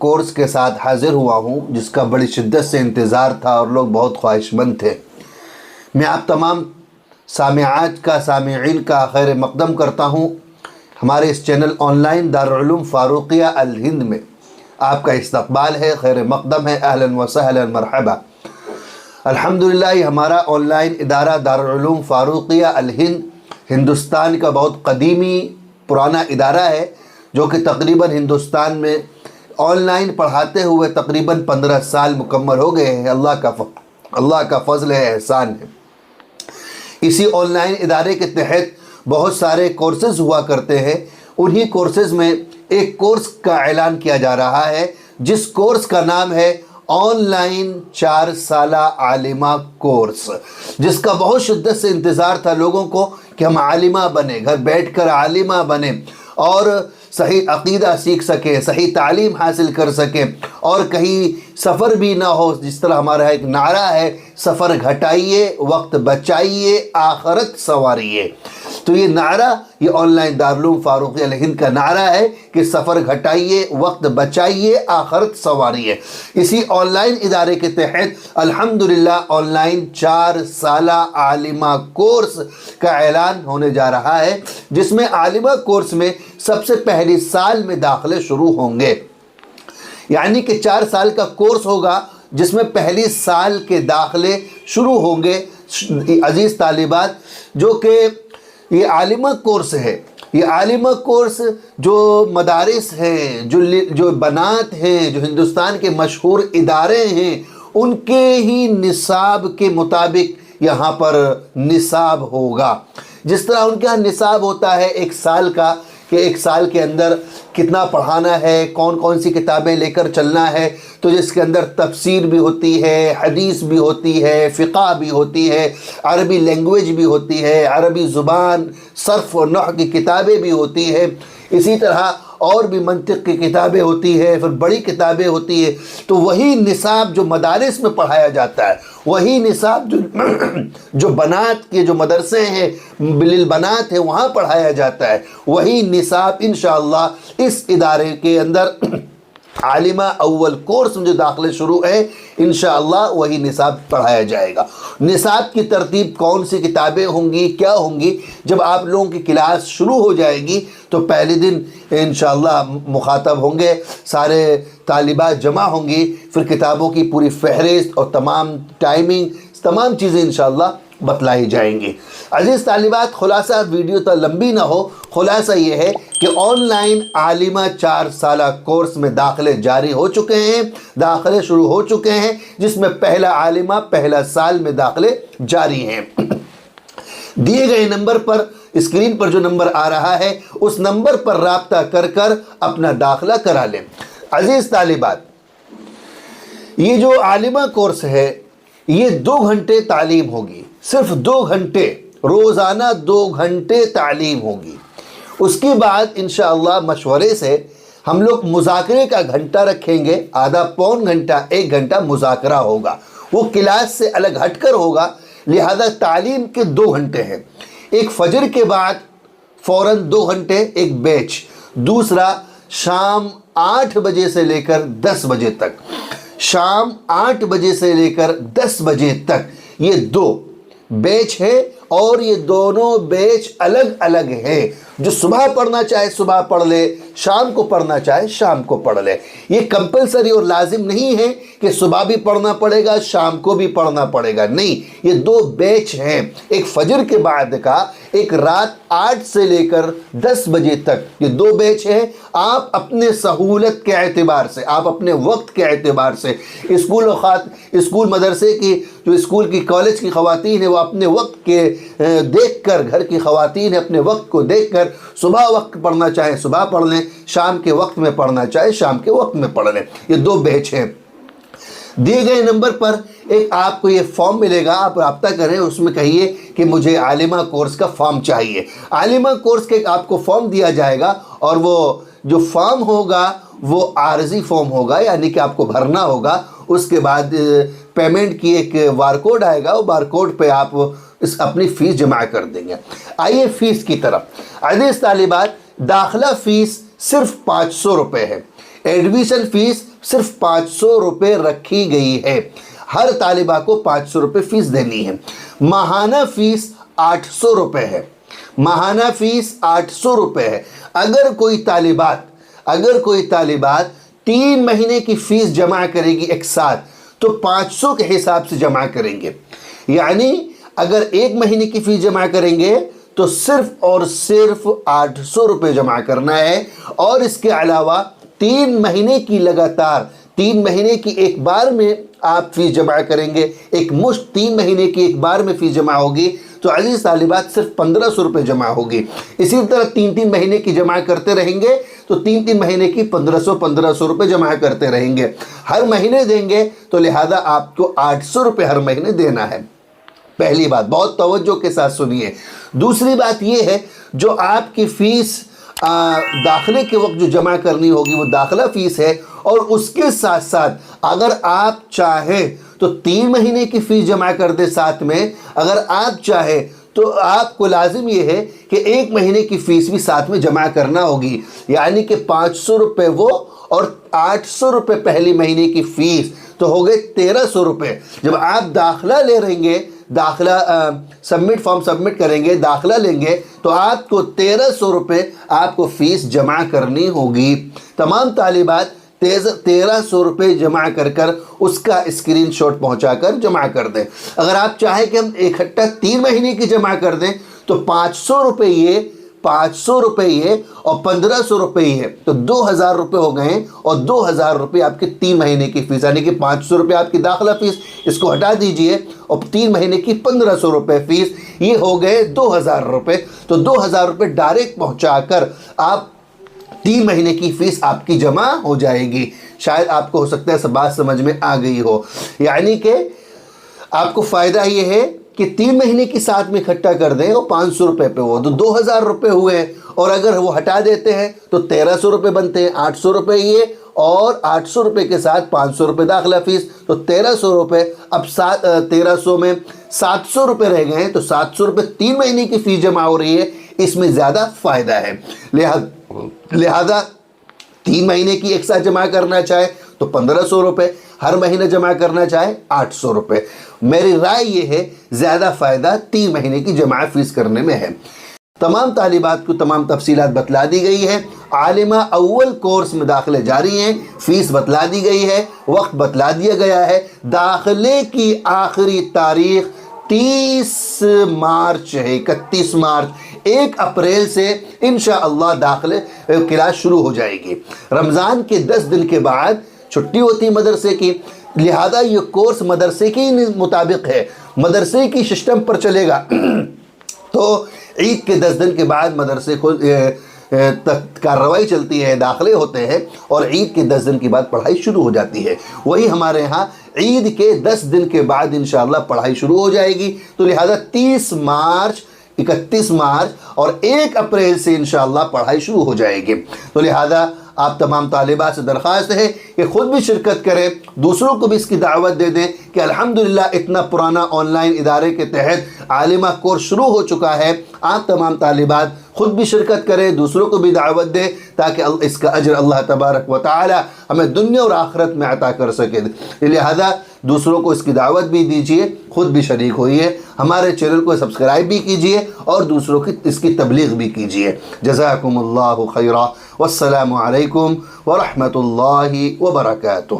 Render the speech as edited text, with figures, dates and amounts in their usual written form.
Course کے ساتھ حاضر ہوا ہوں جس کا بڑی شدت سے انتظار تھا اور لوگ بہت خواہشمند تھے۔ میں آپ تمام سامعین کا خیر مقدم کرتا ہوں۔ ہمارے اس channel online Darul Uloom Farooqia Al Hind میں آپ کا استقبال ہے، خیر مقدم ہے، اہلا وسہلا مرحبا۔ الحمدللہ یہ ہمارا آن لائن ادارہ دارالعلوم فاروقیہ الہند ہندوستان کا بہت قدیمی پرانا ادارہ ہے، جو کہ تقریباً ہندوستان میں آن لائن پڑھاتے ہوئے تقریباً 15 سال مکمل ہو گئے ہیں۔ اللہ کا فضل ہے، احسان ہے۔ اسی آن لائن ادارے کے تحت بہت سارے کورسز ہوا کرتے ہیں۔ انہی کورسز میں ایک کورس کا اعلان کیا جا رہا ہے، جس کورس کا نام ہے آن لائن 4 سالہ عالمہ کورس، جس کا بہت شدت سے انتظار تھا لوگوں کو کہ ہم عالمہ بنیں، گھر بیٹھ کر عالمہ بنیں اور صحیح عقیدہ سیکھ سکیں، صحیح تعلیم حاصل کر سکیں اور کہیں سفر بھی نہ ہو۔ جس طرح ہمارا ایک نعرہ ہے، سفر گھٹائیے وقت بچائیے آخرت سنواریے، تو یہ نعرہ یہ آن لائن دارالعلوم فاروقیہ الہند کا نعرہ ہے کہ سفر گھٹائیے وقت بچائیے آخرت سنواریے۔ اسی آن لائن ادارے کے تحت الحمدللہ آن لائن 4 سالہ عالمہ کورس کا اعلان ہونے جا رہا ہے، جس میں عالمہ کورس میں سب سے پہلی سال میں داخلے شروع ہوں گے۔ یعنی کہ 4 سال کا کورس ہوگا جس میں پہلی سال کے داخلے شروع ہوں گے۔ عزیز طالبات، جو کہ یہ عالمہ کورس ہے، یہ عالمہ کورس جو مدارس ہیں، جو بنات ہیں، جو ہندوستان کے مشہور ادارے ہیں، ان کے ہی نصاب کے مطابق یہاں پر نصاب ہوگا۔ جس طرح ان کے یہاں نصاب ہوتا ہے 1 سال کا، کہ 1 سال کے اندر کتنا پڑھانا ہے، کون کون سی کتابیں لے کر چلنا ہے، تو جس کے اندر تفسیر بھی ہوتی ہے، حدیث بھی ہوتی ہے، فقہ بھی ہوتی ہے، عربی لینگویج بھی ہوتی ہے، عربی زبان، صرف و نحو کی کتابیں بھی ہوتی ہے، اسی طرح اور بھی منطق کی کتابیں ہوتی ہے، پھر بڑی کتابیں ہوتی ہے۔ تو وہی نصاب جو مدارس میں پڑھایا جاتا ہے، وہی نصاب جو بنات کے جو مدرسے ہیں، بالبنات ہیں، وہاں پڑھایا جاتا ہے، وہی نصاب انشاءاللہ اس ادارے کے اندر عالمہ اول کورس میں جو داخلے شروع ہے، انشاءاللہ وہی نصاب پڑھایا جائے گا۔ نصاب کی ترتیب کون سی کتابیں ہوں گی، کیا ہوں گی، جب آپ لوگوں کی کلاس شروع ہو جائے گی تو پہلے دن انشاءاللہ مخاطب ہوں گے، سارے طالبات جمع ہوں گی، پھر کتابوں کی پوری فہرست اور تمام ٹائمنگ، تمام چیزیں انشاءاللہ بتلائی جائیں گی۔ عزیز طالبات، خلاصہ ویڈیو تو لمبی نہ ہو، خلاصہ یہ ہے کہ آن لائن عالمہ 4 سالہ کورس میں داخلے جاری ہو چکے ہیں، داخلے شروع ہو چکے ہیں، جس میں پہلا عالمہ پہلا سال میں داخلے جاری ہیں۔ دیے گئے نمبر پر، اسکرین پر جو نمبر آ رہا ہے، اس نمبر پر رابطہ کر کر اپنا داخلہ کرا لیں۔ عزیز طالبات، یہ جو عالمہ کورس ہے، یہ 2 گھنٹے تعلیم ہوگی، صرف 2 گھنٹے، روزانہ 2 گھنٹے تعلیم ہوگی۔ اس کے بعد انشاءاللہ مشورے سے ہم لوگ مذاکرے کا گھنٹہ رکھیں گے، آدھا پون گھنٹہ، 1 گھنٹہ مذاکرہ ہوگا، وہ کلاس سے الگ ہٹ کر ہوگا، لہذا تعلیم کے 2 گھنٹے ہیں۔ ایک فجر کے بعد فوراً 2 گھنٹے ایک بیچ، دوسرا شام 8 بجے سے لے کر 10 بجے تک، شام 8 بجے سے لے کر 10 بجے تک یہ 2 بیچ ہے، اور یہ دونوں بیچ الگ الگ ہیں۔ جو صبح پڑھنا چاہے صبح پڑھ لے، شام کو پڑھنا چاہے شام کو پڑھ لے۔ یہ کمپلسری اور لازم نہیں ہے کہ صبح بھی پڑھنا پڑے گا، شام کو بھی پڑھنا پڑے گا، نہیں، یہ 2 بیچ ہیں، ایک فجر کے بعد کا، ایک رات 8 سے لے کر 10 بجے تک، یہ 2 بیچ ہیں۔ آپ اپنے سہولت کے اعتبار سے، آپ اپنے وقت کے اعتبار سے، اسکول مدرسے کی، جو اسکول کی کالج کی خواتین ہیں، وہ اپنے وقت کے دیکھ کر، گھر کی خواتین اپنے وقت کو دیکھ کر صبح وقت پڑھنا چاہیں صبح پڑھ لیں، شام کے وقت میں پڑھنا چاہے شام کے وقت میں پڑھ لیں۔ یہ 2 بیچ ہیں۔ دیے گئے نمبر پر ایک آپ کو یہ فارم ملے گا، آپ رابطہ کریں، اس میں کہیے کہ مجھے عالمہ کورس کا فارم چاہیے۔ عالمہ کورس کے آپ کو فارم دیا جائے گا، اور وہ جو فارم ہوگا وہ عارضی فارم ہوگا، یعنی کہ آپ کو بھرنا ہوگا۔ اس کے بعد پیمنٹ کی ایک بارکوڈ آئے گا، وہ بارکوڈ پہ آپ اپنی فیس جمع کر دیں گے۔ آئیے فیس کی طرف۔ عزیز طالبات، داخلہ فیس صرف 500 روپے ہے۔ ایڈمیشن فیس صرف 500 روپے رکھی گئی ہے، ہر طالبہ کو 500 روپے فیس دینی ہے۔ ماہانہ فیس 800 روپے ہے، ماہانہ فیس 800 روپے ہے۔ اگر کوئی طالبات 3 مہینے کی فیس جمع کرے گی ایک ساتھ تو 500 کے حساب سے جمع کریں گے، یعنی اگر 1 مہینے کی فیس جمع کریں گے تو صرف اور صرف 800 روپے جمع کرنا ہے، اور اس کے علاوہ 3 مہینے کی لگاتار 3 مہینے کی ایک بار میں آپ فیس جمع کریں گے، ایک مشت 3 مہینے کی ایک بار میں فیس جمع ہوگی تو عزیز طالبات صرف 1500 روپے جمع ہوگی۔ اسی طرح 3 مہینے کی جمع کرتے رہیں گے تو 3 مہینے کی 1500 روپے جمع کرتے رہیں گے، ہر مہینے دیں گے تو لہذا آپ کو 800 روپے ہر مہینے دینا ہے۔ پہلی بات بہت توجہ کے ساتھ سنیے۔ دوسری بات یہ ہے جو آپ کی فیس داخلے کے وقت جو جمع کرنی ہوگی وہ داخلہ فیس ہے، اور اس کے ساتھ ساتھ اگر آپ چاہیں تو 3 مہینے کی فیس جمع کر دے ساتھ میں، اگر آپ چاہیں تو آپ کو لازم یہ ہے کہ 1 مہینے کی فیس بھی ساتھ میں جمع کرنا ہوگی، یعنی کہ 500 روپے وہ اور 800 روپے پہلی مہینے کی فیس، تو ہو گئے 1300 روپے۔ جب آپ داخلہ لے رہیں گے، داخلہ فارم سبمٹ کریں گے، داخلہ لیں گے تو آپ کو 1300 روپے آپ کو فیس جمع کرنی ہوگی۔ تمام طالبات 1300 روپے جمع کر اس کا اسکرین شاٹ پہنچا کر جمع کر دیں۔ اگر آپ چاہیں کہ ہم اکٹھا 3 مہینے کی جمع کر دیں تو 500 روپے یہ اور 1500 روپے یہ، تو 2000 روپے ہو گئے، اور 2000 روپے آپ کے 3 مہینے کی فیس، یعنی کہ 500 روپے آپ کی داخلہ فیس، اس کو ہٹا دیجئے، اور 3 مہینے کی 1500 روپے فیس، یہ ہو گئے 2000 روپے۔ تو 2000 روپے ڈائریکٹ پہنچا کر آپ 3 مہینے کی فیس آپ کی جمع ہو جائے گی۔ شاید آپ کو ہو سکتا ہے اس بات سمجھ میں آ گئی ہو، یعنی کہ آپ کو فائدہ یہ ہے کہ 3 مہینے کی ساتھ میں اکٹھا کر دیں، اور 500 روپے پہ وہ تو 2000 روپے ہوئے ہیں، اور اگر وہ ہٹا دیتے ہیں تو 1300 روپے بنتے ہیں، 800 روپے یہ اور 800 روپے کے ساتھ 500 روپے داخلہ فیس، تو 1300 روپے۔ اب 1300 میں 700 روپے رہ گئے ہیں، تو 700 روپے 3 مہینے کی فیس جمع ہو رہی ہے، اس میں زیادہ فائدہ ہے۔ لہذا 3 مہینے کی ایک ساتھ جمع کرنا چاہے تو 1500 روپے، ہر مہینہ جمع کرنا چاہے 800 روپے۔ میری رائے یہ ہے زیادہ فائدہ 3 مہینے کی جمع فیس کرنے میں ہے۔ تمام طالبات کو تمام تفصیلات بتلا دی گئی ہے۔ عالمہ اول کورس میں داخلے جاری ہیں، فیس بتلا دی گئی ہے، وقت بتلا دیا گیا ہے۔ داخلے کی آخری تاریخ 30 مارچ ہے، 31 مارچ، 1 اپریل سے انشاءاللہ داخلے کلاس شروع ہو جائے گی۔ رمضان کے 10 دن کے بعد چھٹی ہوتی ہے مدرسے کی، لہذا یہ کورس مدرسے کے مطابق ہے، مدرسے کی سسٹم پر چلے گا۔ تو عید کے 10 دن کے بعد مدرسے کو کارروائی چلتی ہے، داخلے ہوتے ہیں، اور عید کے 10 دن کے بعد پڑھائی شروع ہو جاتی ہے۔ وہی ہمارے ہاں عید کے 10 دن کے بعد انشاءاللہ پڑھائی شروع ہو جائے گی، تو لہذا 30 مارچ، 31 مارچ اور 1 اپریل سے انشاءاللہ پڑھائی شروع ہو جائے گی۔ تو لہذا آپ تمام طالبات سے درخواست ہے کہ خود بھی شرکت کریں، دوسروں کو بھی اس کی دعوت دے دیں کہ الحمدللہ اتنا پرانا آن لائن ادارے کے تحت عالمہ کورس شروع ہو چکا ہے۔ آپ تمام طالبات خود بھی شرکت کریں، دوسروں کو بھی دعوت دیں، تاکہ اس کا اجر اللہ تبارک و تعالی ہمیں دنیا اور آخرت میں عطا کر سکے۔ لہذا دوسروں کو اس کی دعوت بھی دیجیے، خود بھی شریک ہوئیے، ہمارے چینل کو سبسکرائب بھی کیجیے اور دوسروں کی اس کی تبلیغ بھی کیجیے۔ جزاکم اللہ خیرا، والسلام علیکم ورحمۃ اللہ وبرکاتہ۔